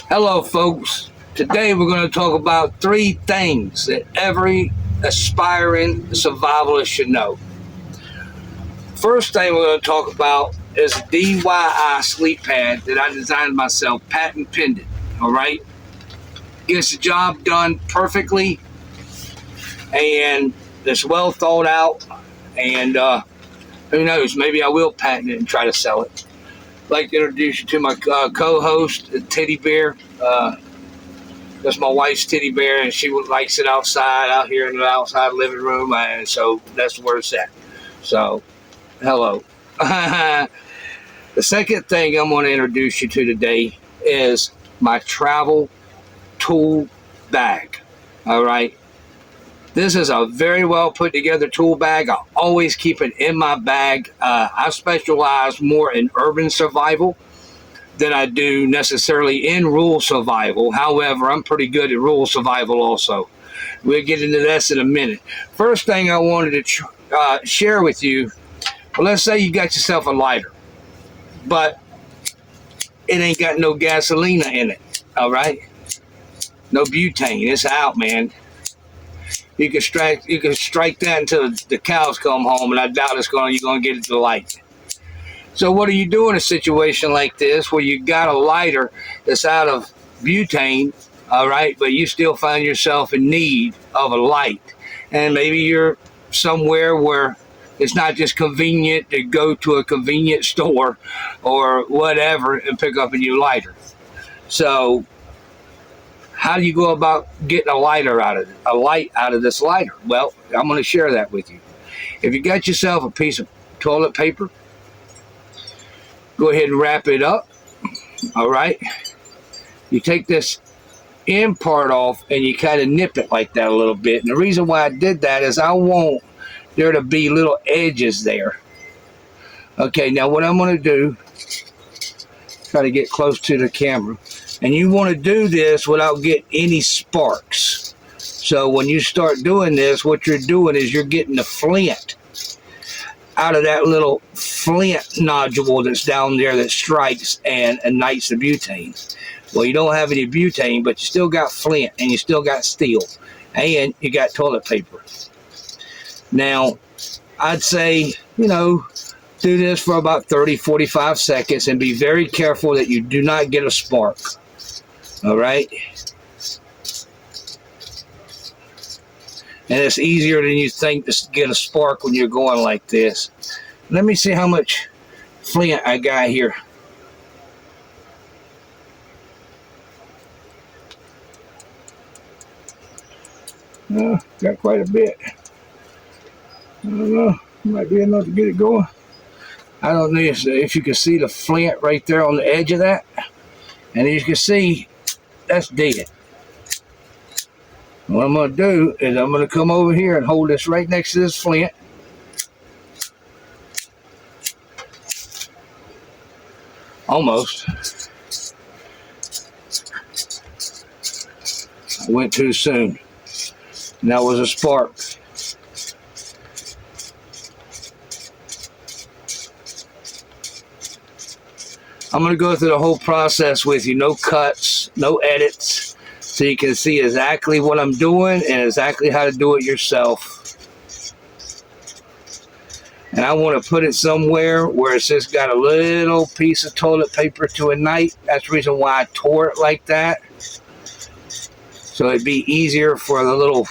Hello, folks. Today we're going to talk about 3 things that every aspiring survivalist should know. First thing we're going to talk about is a DIY sleep pad that I designed myself, patent pending. All right, gets the job done perfectly, and it's well thought out. And who knows? Maybe I will patent it and try to sell it. I'd like to introduce you to my co-host, Teddy Bear. That's my wife's teddy bear, and she likes it outside, out here in the outside living room, and so that's where it's at. So, hello. The second thing I'm going to introduce you to today is my travel tool bag. All right. This is a very well put together tool bag. I always keep it in my bag. I specialize more in urban survival than I do necessarily in rural survival. However, I'm pretty good at rural survival also. We'll get into this in a minute. First thing I wanted to share with you, well, let's say you got yourself a lighter, but it ain't got no gasoline in it, all right? No butane, it's out, man. You can strike that until the cows come home, and I doubt you're gonna get it to light. So what do you do in a situation like this where you got a lighter that's out of butane, all right, but you still find yourself in need of a light? And maybe you're somewhere where it's not just convenient to go to a convenience store or whatever and pick up a new lighter. So how do you go about getting a light out of this lighter? Well, I'm going to share that with you. If you got yourself a piece of toilet paper, go ahead and wrap it up. All right. You take this end part off and you kind of nip it like that a little bit. And the reason why I did that is I want there to be little edges there. Okay, now what I'm going to do, try to get close to the camera. And you want to do this without getting any sparks. So when you start doing this, what you're doing is you're getting the flint out of that little flint nodule that's down there that strikes and ignites the butane. Well, you don't have any butane, but you still got flint and you still got steel and you got toilet paper. Now, I'd say, do this for about 30, 45 seconds and be very careful that you do not get a spark. All right? And it's easier than you think to get a spark when you're going like this. Let me see how much flint I got here. Got quite a bit. I don't know. Might be enough to get it going. I don't know if you can see the flint right there on the edge of that. And as you can see, that's dead. What I'm going to do is I'm going to come over here and hold this right next to this flint. Almost. I went too soon. And that was a spark. I'm going to go through the whole process with you. No cuts, no edits. So you can see exactly what I'm doing and exactly how to do it yourself. And I want to put it somewhere where it's just got a little piece of toilet paper to ignite. That's the reason why I tore it like that. So it'd be easier for the little,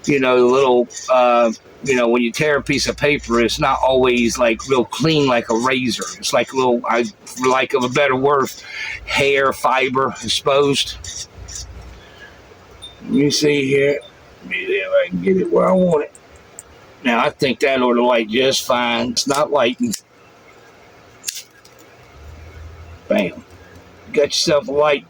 when you tear a piece of paper, it's not always like real clean like a razor. It's like a little, for lack of a better word, hair fiber exposed. Let me see here. Maybe if I can get it where I want it. Now, I think that ought to light just fine. It's not lighting. Bam. Got yourself a light.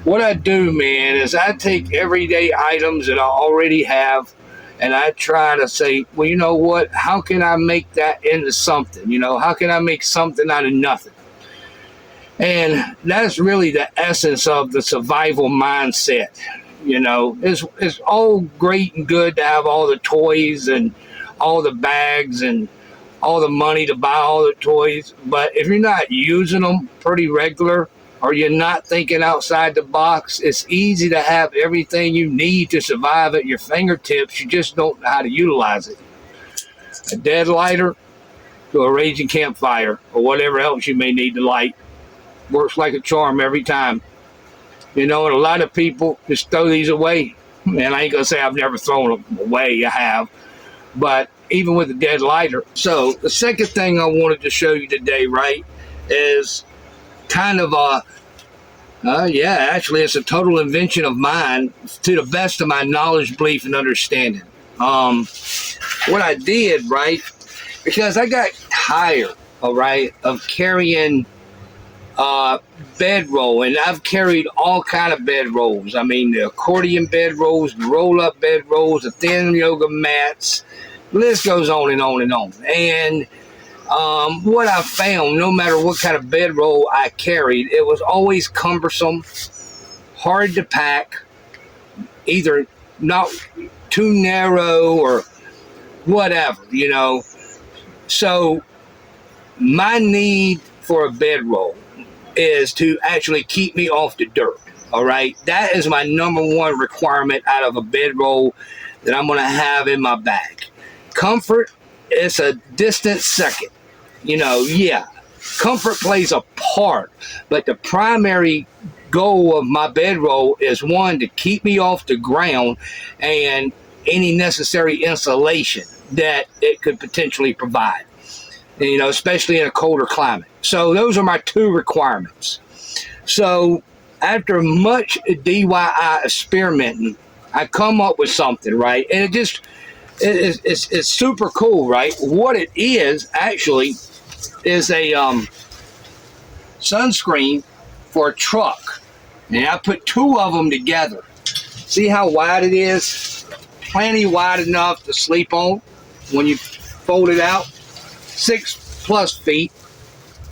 What I do, man, is I take everyday items that I already have and I try to say, well, you know what? How can I make that into something? How can I make something out of nothing? And that's really the essence of the survival mindset. It's all great and good to have all the toys and all the bags and all the money to buy all the toys, but if you're not using them pretty regular, or you're not thinking outside the box. It's easy to have everything you need to survive at your fingertips. You just don't know how to utilize it. A dead lighter to a raging campfire or whatever else you may need to light works like a charm every time. And a lot of people just throw these away. And I ain't going to say I've never thrown them away. I have. But even with a dead lighter. So the second thing I wanted to show you today, right, is kind of actually it's a total invention of mine to the best of my knowledge, belief, and understanding. What I did, right, because I got tired, all right, of carrying bedroll, and I've carried all kind of bedrolls. I mean, the accordion bedrolls, the roll-up bedrolls, the thin yoga mats. The list goes on and on and on. And what I found, no matter what kind of bedroll I carried, it was always cumbersome, hard to pack, either not too narrow or whatever, So my need for a bedroll is to actually keep me off the dirt, all right? That is my number one requirement out of a bedroll that I'm going to have in my bag. Comfort is a distant second. Comfort plays a part, but the primary goal of my bedroll is, one, to keep me off the ground and any necessary insulation that it could potentially provide, especially in a colder climate. So those are my two requirements. So after much DIY experimenting, I come up with something, right? And it's super cool, right? What it is actually is a sunscreen for a truck. And I put two of them together. See how wide it is? Plenty wide enough to sleep on when you fold it out. 6+ feet.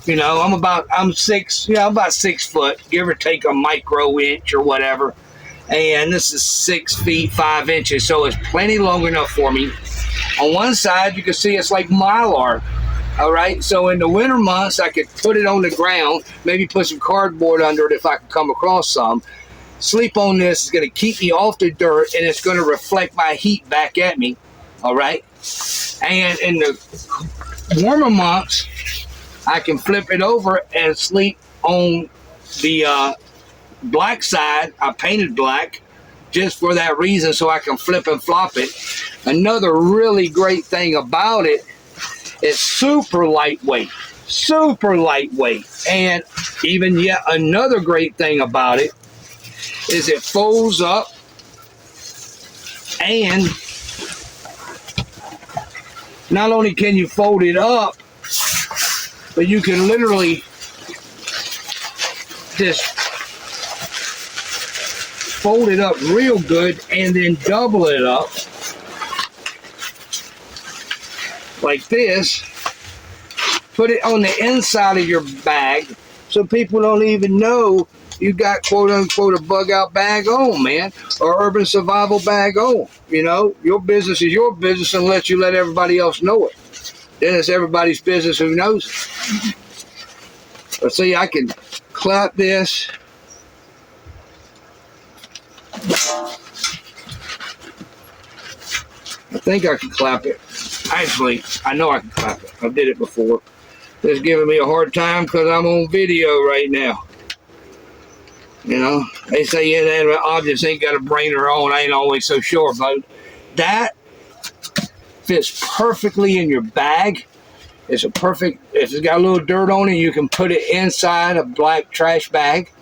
I'm about 6 foot, give or take a micro inch or whatever. And this is 6 feet 5 inches, so it's plenty long enough for me. On one side, you can see it's like Mylar. All right, so in the winter months, I could put it on the ground, maybe put some cardboard under it if I could come across some. Sleep on this is going to keep me off the dirt, and it's going to reflect my heat back at me. All right, and in the warmer months, I can flip it over and sleep on the black side. I painted black just for that reason, so I can flip and flop it. Another really great thing about it, it's super lightweight, and even yet another great thing about it is it folds up, and not only can you fold it up, but you can literally just fold it up real good and then double it up like this. Put it on the inside of your bag so people don't even know you got quote unquote a bug out bag on, man, or urban survival bag on. Your business is your business unless you let everybody else know it. Then it's everybody's business who knows it. But see, I can clap this. I think I can clap it. Actually, I know I can clap it. I did it before. It's giving me a hard time because I'm on video right now. They say inanimate objects ain't got a brain of their own. I ain't always so sure, but that fits perfectly in your bag. If it's got a little dirt on it, you can put it inside a black trash bag.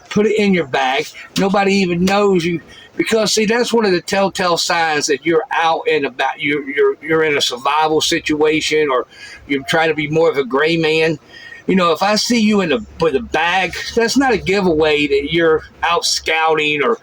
Put it in your bag. Nobody even knows you, because see, that's one of the telltale signs that you're out and about. You're in a survival situation, or you're trying to be more of a gray man. If I see you with a bag, that's not a giveaway that you're out scouting or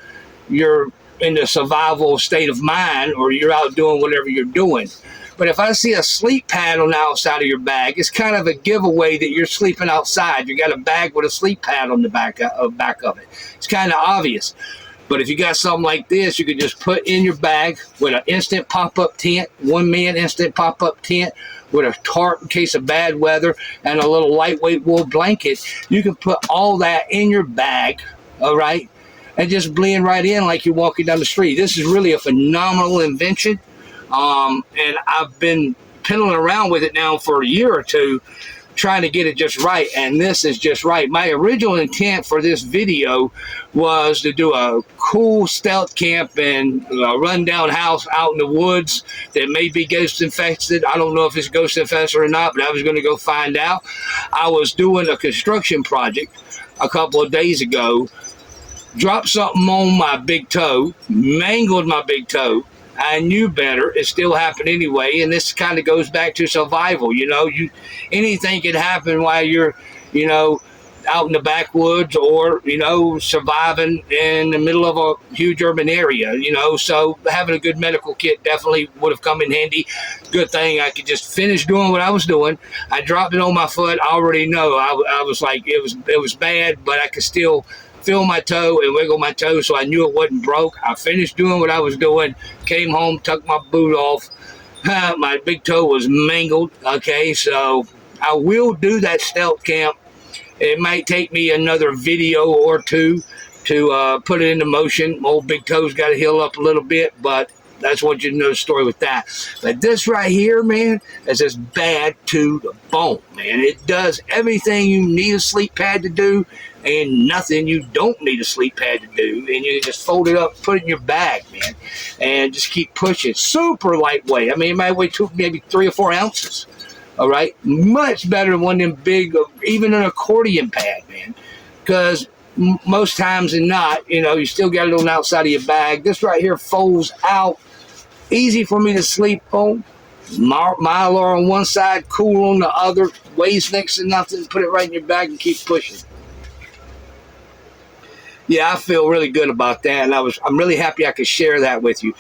you're in a survival state of mind or you're out doing whatever you're doing. But if I see a sleep pad on the outside of your bag, it's kind of a giveaway that you're sleeping outside. You got a bag with a sleep pad on the back of it. It's kind of obvious. But if you got something like this, you could just put in your bag with an instant pop-up tent, one-man instant pop-up tent with a tarp in case of bad weather and a little lightweight wool blanket. You can put all that in your bag, all right, and just blend right in like you're walking down the street. This is really a phenomenal invention, and I've been piddling around with it now for a year or two, trying to get it just right, and this is just right. My original intent for this video was to do a cool stealth camp and a rundown house out in the woods that may be ghost infested. I don't know if it's ghost infested or not, but I was going to go find out. I was doing a construction project a couple of days ago, dropped something on my big toe, mangled my big toe. I knew better. It still happened anyway, and this kind of goes back to survival. You know, anything can happen while you're, you know, out in the backwoods or, you know, surviving in the middle of a huge urban area, you know. So having a good medical kit definitely would have come in handy. Good thing I could just finish doing what I was doing. I dropped it on my foot. I already know. I was like, it was bad, but I could still feel my toe and wiggle my toe, so I knew it wasn't broke. I finished doing what I was doing, came home, tucked my boot off. My big toe was mangled. Okay, so I will do that stealth camp. It might take me another video or two to put it into motion. My old big toe's got to heal up a little bit, but that's what you know the story with that. But this right here, man, is just bad to the bone, man. It does everything you need a sleep pad to do and nothing you don't need a sleep pad to do. And you just fold it up, put it in your bag, man, and just keep pushing. Super lightweight. I mean, it might weigh maybe 3 or 4 ounces. All right? Much better than one of them big, even an accordion pad, man. Because most times than not, you know, you still got it on the outside of your bag. This right here folds out. Easy for me to sleep on. Mylar on one side, cool on the other. Weighs next to nothing. Put it right in your bag and keep pushing. Yeah, I feel really good about that, and I'm really happy I could share that with you.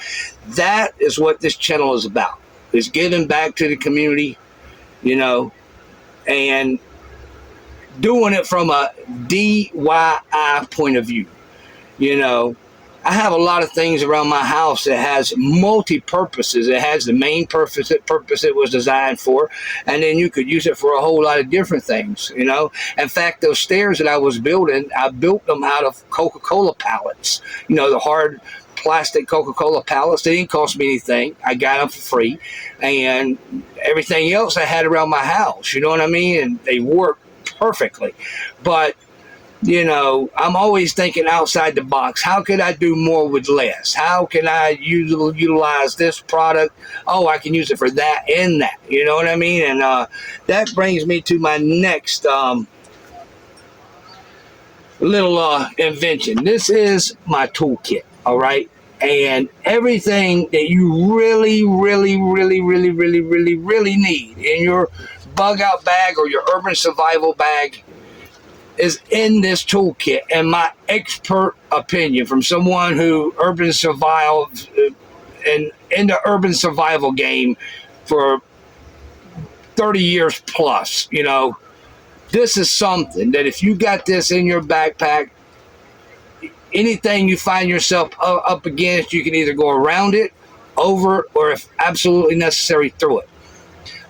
That is what this channel is about. Is giving back to the community, you know, and doing it from a DIY point of view. You know, I have a lot of things around my house that has multi-purposes. It has the main purpose it was designed for, and then you could use it for a whole lot of different things, you know. In fact, those stairs that I was building, I built them out of Coca-Cola pallets, you know, the hard plastic Coca-Cola pallets. They didn't cost me anything. I got them for free, and everything else I had around my house, you know what I mean? And they work perfectly. But you know, I'm always thinking outside the box. How could I do more with less? How can I utilize this product? Oh, I can use it for that and that. You know what I mean? And that brings me to my next little invention. This is my toolkit, all right? And everything that you really need in your bug out bag or your urban survival bag is in this toolkit, and my expert opinion from someone who urban survived and in the urban survival game for 30 years plus. You know, this is something that if you got this in your backpack, anything you find yourself up against, you can either go around it, over, or if absolutely necessary, through it.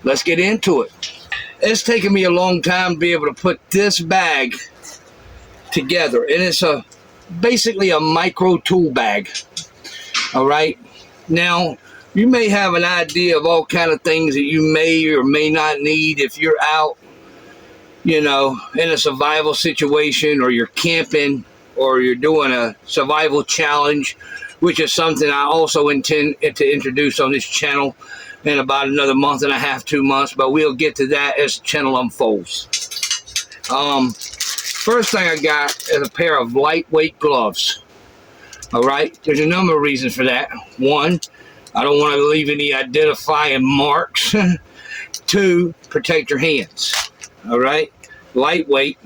Let's get into it. It's taken me a long time to be able to put this bag together, and it's basically a micro tool bag. All right, now you may have an idea of all kind of things that you may or may not need if you're out, you know, in a survival situation, or you're camping, or you're doing a survival challenge, which is something I also intend to introduce on this channel in about another month and a half, 2 months, but we'll get to that as the channel unfolds. First thing I got is a pair of lightweight gloves. All right, there's a number of reasons for that. One, I don't want to leave any identifying marks. 2, protect your hands. All right, lightweight.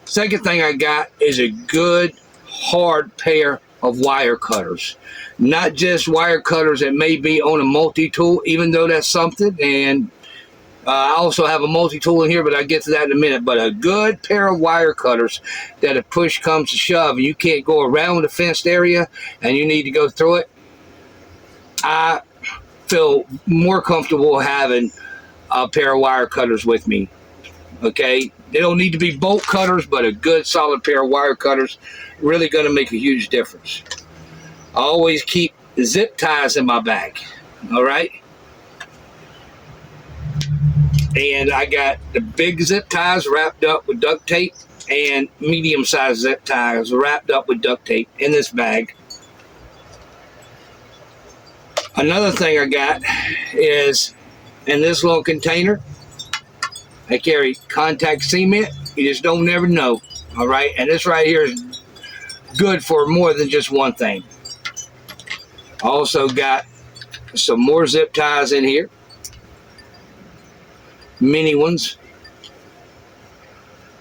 Second thing I got is a good hard pair of wire cutters. Not just wire cutters that may be on a multi-tool, even though that's something, and I also have a multi-tool in here, but I'll get to that in a minute. But a good pair of wire cutters that if push comes to shove and you can't go around the fenced area and you need to go through it, I feel more comfortable having a pair of wire cutters with me. Okay, they don't need to be bolt cutters, but a good solid pair of wire cutters really going to make a huge difference. I always keep zip ties in my bag. All right. And I got the big zip ties wrapped up with duct tape and medium-sized zip ties wrapped up with duct tape in this bag. Another thing I got is in this little container, I carry contact cement. You just don't never know. All right. And this right here is good for more than just one thing. Also got some more zip ties in here. Mini ones.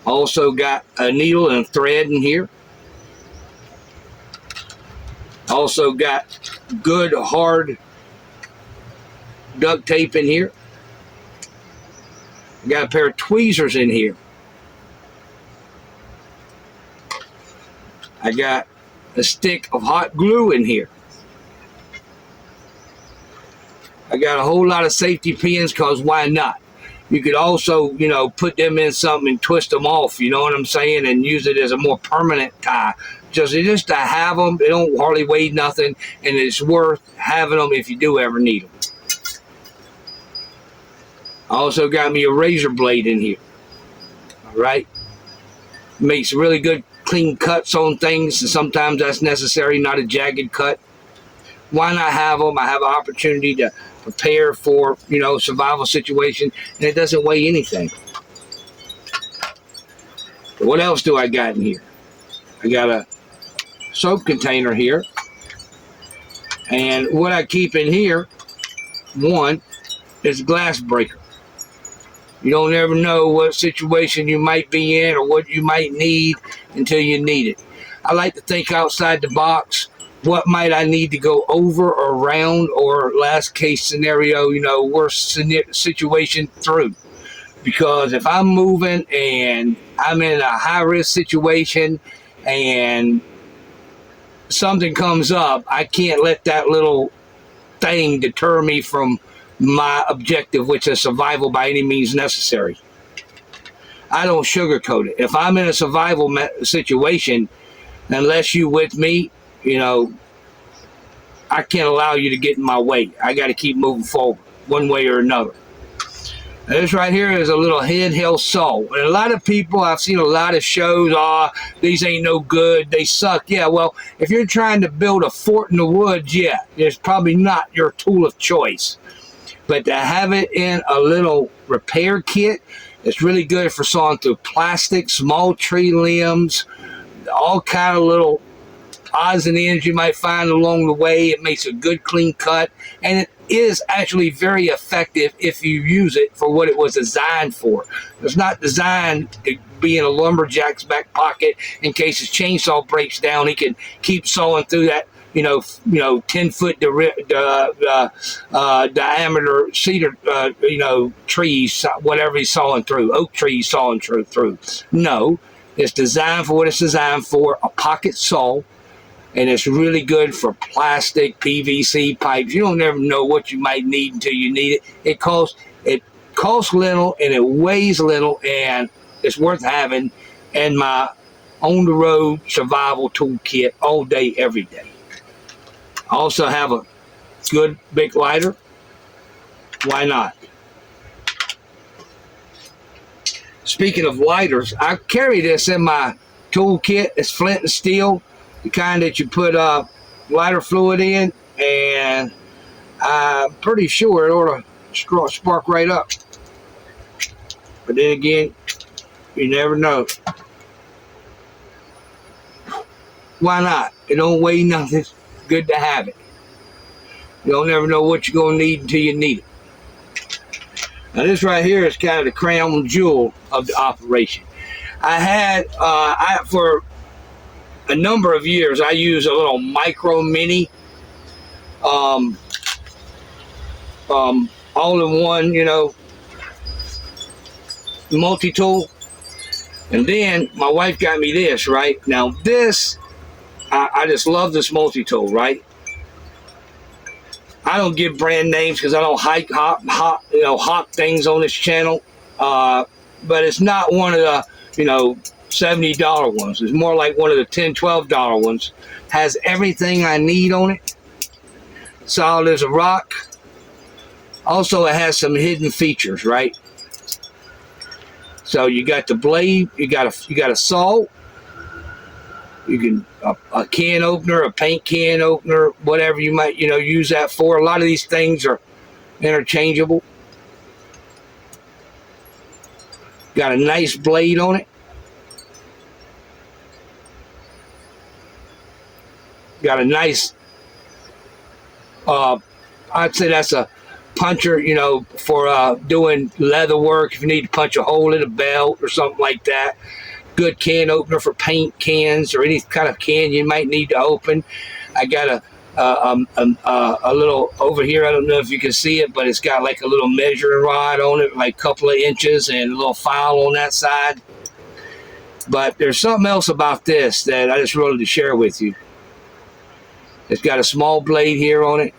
Also got a needle and thread in here. Also got good hard duct tape in here. Got a pair of tweezers in here. I got a stick of hot glue in here. I got a whole lot of safety pins because why not? You could also, you know, put them in something and twist them off, you know what I'm saying, and use it as a more permanent tie. Just to have them, they don't hardly weigh nothing, and it's worth having them if you do ever need them. I also got me a razor blade in here. All right. Makes really good clean cuts on things, and sometimes that's necessary, not a jagged cut. Why not have them? I have an opportunity to prepare for, you know, survival situation, and it doesn't weigh anything. What else do I got in here? I got a soap container here, and what I keep in here, one, is a glass breaker. You don't ever know what situation you might be in or what you might need until you need it. I like to think outside the box. What might I need to go over or around, or last case scenario, you know, worst situation through? Because if I'm moving and I'm in a high risk situation and something comes up, I can't let that little thing deter me from my objective, which is survival by any means necessary. I don't sugarcoat it. If I'm in a survival situation, unless you with me, you know, I can't allow you to get in my way. I got to keep moving forward one way or another. Now, this right here is a little handheld saw. And a lot of people, I've seen a lot of shows, these ain't no good, they suck. Yeah, well, if you're trying to build a fort in the woods, yeah, it's probably not your tool of choice. But to have it in a little repair kit, it's really good for sawing through plastic, small tree limbs, all kind of little odds and ends you might find along the way. It makes a good clean cut, and it is actually very effective if you use it for what it was designed for. It's not designed to be in a lumberjack's back pocket in case his chainsaw breaks down. He can keep sawing through that 10-foot diameter cedar, trees, whatever he's sawing through, oak trees sawing through. No, it's designed for what it's designed for, a pocket saw. And it's really good for plastic, PVC pipes. You don't ever know what you might need until you need it. It costs little and it weighs little, and it's worth having in my on-the-road survival toolkit all day, every day. I also have a good big lighter. Why not? Speaking of lighters, I carry this in my toolkit. It's flint and steel. The kind that you put lighter fluid in, and I'm pretty sure it ought to spark right up. But then again, you never know. Why not? It don't weigh nothing. It's good to have it. You don't never know what you're going to need until you need it. Now this right here is kind of the crown jewel of the operation. I had, for a number of years, I used a little micro mini all-in-one, multi-tool. And then my wife got me this, right? Now this, I just love this multi-tool, right? I don't give brand names because I don't hawk things on this channel. But it's not one of the, $70 ones. It's more like one of the $10, $12 ones. Has everything I need on it. Solid as a rock. Also, it has some hidden features, right? So you got the blade, you got a saw, you can a can opener, a paint can opener, whatever you might use that for. A lot of these things are interchangeable. Got a nice blade on it. Got a nice, I'd say that's a puncher, for doing leather work. If you need to punch a hole in a belt or something like that. Good can opener for paint cans or any kind of can you might need to open. I got a little over here. I don't know if you can see it, but it's got like a little measuring rod on it, like a couple of inches, and a little file on that side. But there's something else about this that I just wanted to share with you. It's got a small blade here on it.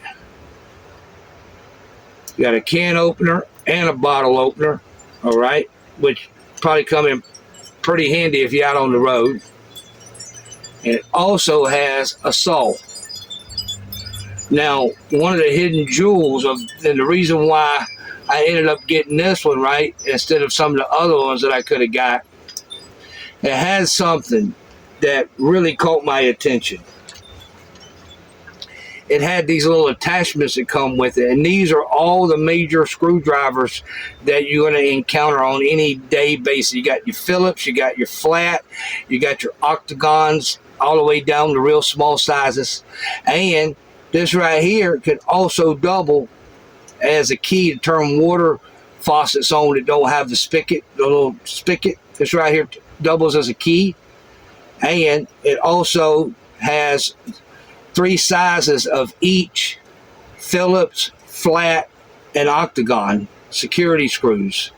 You got a can opener and a bottle opener, all right, which probably come in pretty handy if you're out on the road. And it also has a saw. Now, one of the hidden jewels and the reason why I ended up getting this one, right, instead of some of the other ones that I could have got, it has something that really caught my attention. It had these little attachments that come with it, and these are all the major screwdrivers that you're going to encounter on any day basis. You got your Phillips, you got your flat, you got your octagons, all the way down to real small sizes. And this right here can also double as a key to turn water faucets on that don't have the spigot, the little spigot. This right here doubles as a key. And it also has 3 sizes of each Phillips, flat, and octagon security screws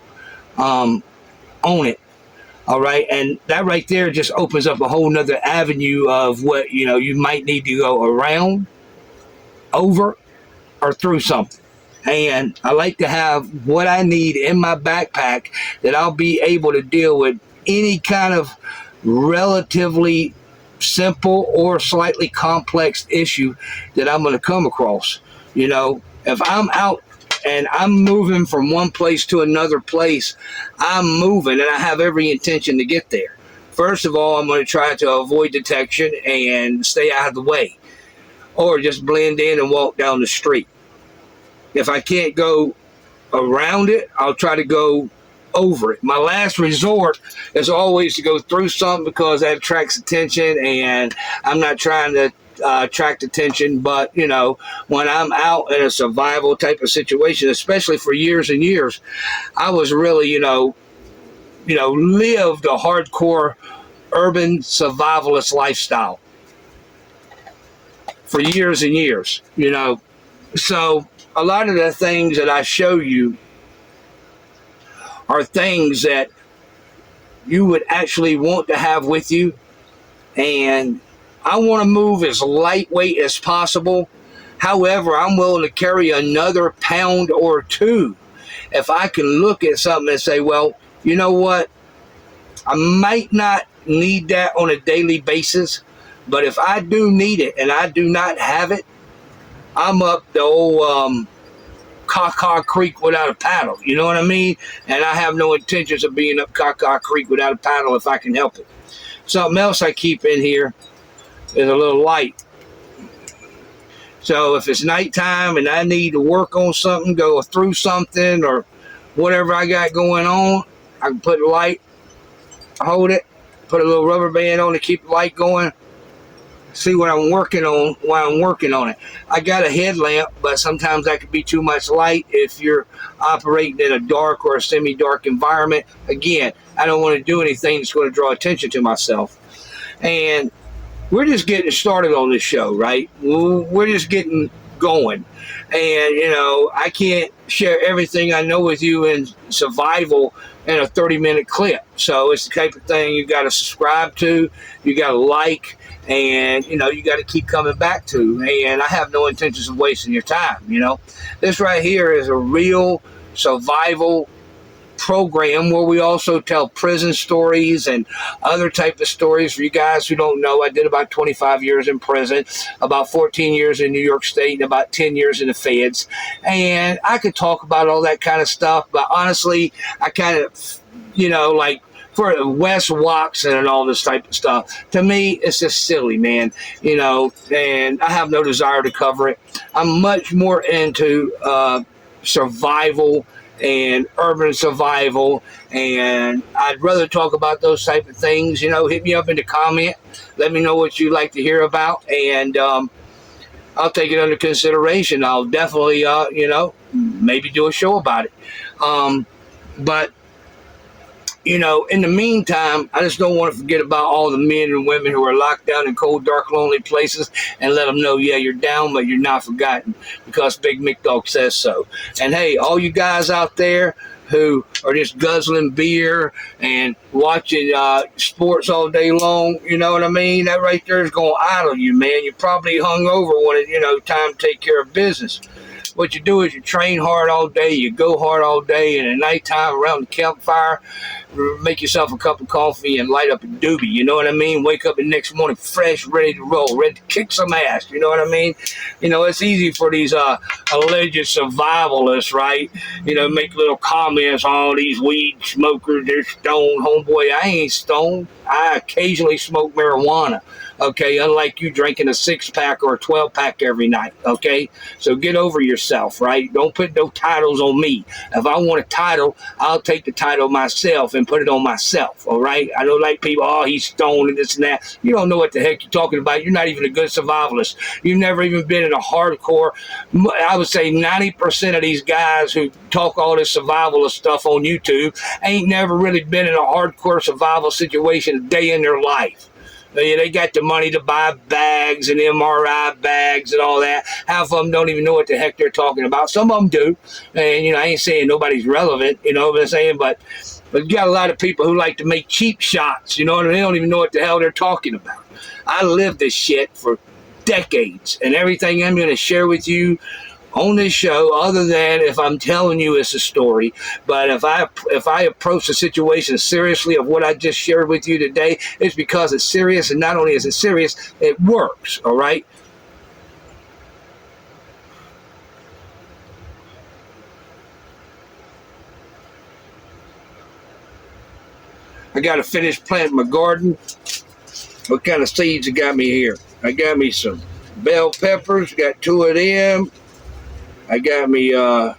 on it. All right, and that right there just opens up a whole nother avenue of what you might need to go around, over, or through something. And I like to have what I need in my backpack that I'll be able to deal with any kind of relatively simple or slightly complex issue that I'm going to come across. If I'm out and I'm moving from one place to another place, I'm moving and I have every intention to get there. First of all, I'm going to try to avoid detection and stay out of the way, or just blend in and walk down the street. If I can't go around it, I'll try to go over it. My last resort is always to go through something because that attracts attention, and I'm not trying to attract attention, but when I'm out in a survival type of situation, especially for years and years, I was really lived a hardcore urban survivalist lifestyle for years and years. So a lot of the things that I show you are things that you would actually want to have with you. And I want to move as lightweight as possible. However, I'm willing to carry another pound or two if I can look at something and say, well, you know what? I might not need that on a daily basis, but if I do need it and I do not have it, I'm up the old Caca Creek without a paddle, you know what I mean? And I have no intentions of being up Caca Creek without a paddle if I can help it. Something else I keep in here is a little light. So if it's nighttime and I need to work on something, go through something or whatever I got going on, I can put a light, hold it, put a little rubber band on to keep the light going, see what I'm working on while I'm working on it. I got a headlamp, but sometimes that could be too much light if you're operating in a dark or a semi-dark environment. Again, I don't want to do anything that's going to draw attention to myself. And we're just getting started on this show, right? We're just getting going. And, you know, I can't share everything I know with you in survival in a 30-minute clip. So it's the type of thing you got to subscribe to, you got to like, and, you know, you got to keep coming back to. And I have no intentions of wasting your time, you know. This right here is a real survival program where we also tell prison stories and other type of stories. For you guys who don't know, I did about 25 years in prison, about 14 years in New York State, and about 10 years in the feds. And I could talk about all that kind of stuff, but honestly, I kind of, you know, like for Wes Watson and all this type of stuff, to me, it's just silly, man, you know, and I have no desire to cover it. I'm much more into survival and urban survival, and I'd rather talk about those type of things. You know, hit me up in the comment, let me know what you'd like to hear about, and I'll take it under consideration. I'll definitely you know, maybe do a show about it. But you know, in the meantime, I just don't want to forget about all the men and women who are locked down in cold, dark, lonely places, and let them know, yeah, you're down, but you're not forgotten, because Big Mick Dog says so. And hey, all you guys out there who are just guzzling beer and watching sports all day long, you know what I mean? That right there is going to idle you, man. You're probably hungover when it's, you know, time to take care of business. What you do is you train hard all day, you go hard all day, and at nighttime around the campfire, make yourself a cup of coffee and light up a doobie, you know what I mean? Wake up the next morning fresh, ready to roll, ready to kick some ass, you know what I mean? You know, it's easy for these alleged survivalists, right? You know, make little comments on all these weed smokers, they're stoned. Homeboy, I ain't stoned. I occasionally smoke marijuana. Okay, unlike you drinking a 6-pack or a 12-pack every night, okay? So get over yourself, right? Don't put no titles on me. If I want a title, I'll take the title myself and put it on myself, all right? I don't like people, oh, he's stoned and this and that. You don't know what the heck you're talking about. You're not even a good survivalist. You've never even been in a hardcore, I would say 90% of these guys who talk all this survivalist stuff on YouTube ain't never really been in a hardcore survival situation a day in their life. They got the money to buy bags and MRI bags and all that. Half of them don't even know what the heck they're talking about. Some of them do. And, you know, I ain't saying nobody's relevant, you know what I'm saying? But you got a lot of people who like to make cheap shots, you know, and they don't even know what the hell they're talking about. I lived this shit for decades, and everything I'm going to share with you on this show, other than if I'm telling you it's a story, but if I approach the situation seriously of what I just shared with you today, it's because it's serious, and not only is it serious, it works, all right? I got to finish planting my garden. What kind of seeds you got me here? I got me some bell peppers, got 2 of them. I got me some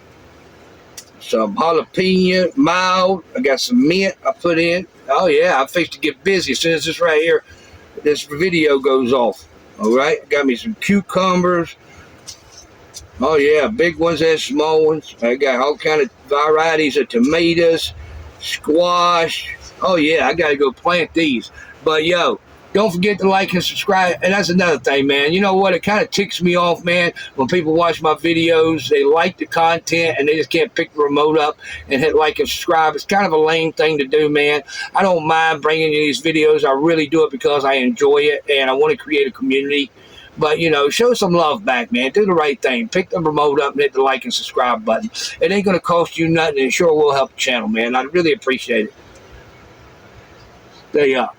jalapeno mild. I got some mint I put in. Oh yeah, I fixed to get busy as soon as this right here, this video goes off. All right, got me some cucumbers. Oh yeah, big ones and small ones. I got all kind of varieties of tomatoes, squash. Oh yeah, I gotta go plant these. But yo, don't forget to like and subscribe. And that's another thing, man. You know what? It kind of ticks me off, man, when people watch my videos, they like the content, and they just can't pick the remote up and hit like and subscribe. It's kind of a lame thing to do, man. I don't mind bringing you these videos. I really do it because I enjoy it, and I want to create a community. But, you know, show some love back, man. Do the right thing. Pick the remote up and hit the like and subscribe button. It ain't going to cost you nothing. It sure will help the channel, man. I really appreciate it. There you are.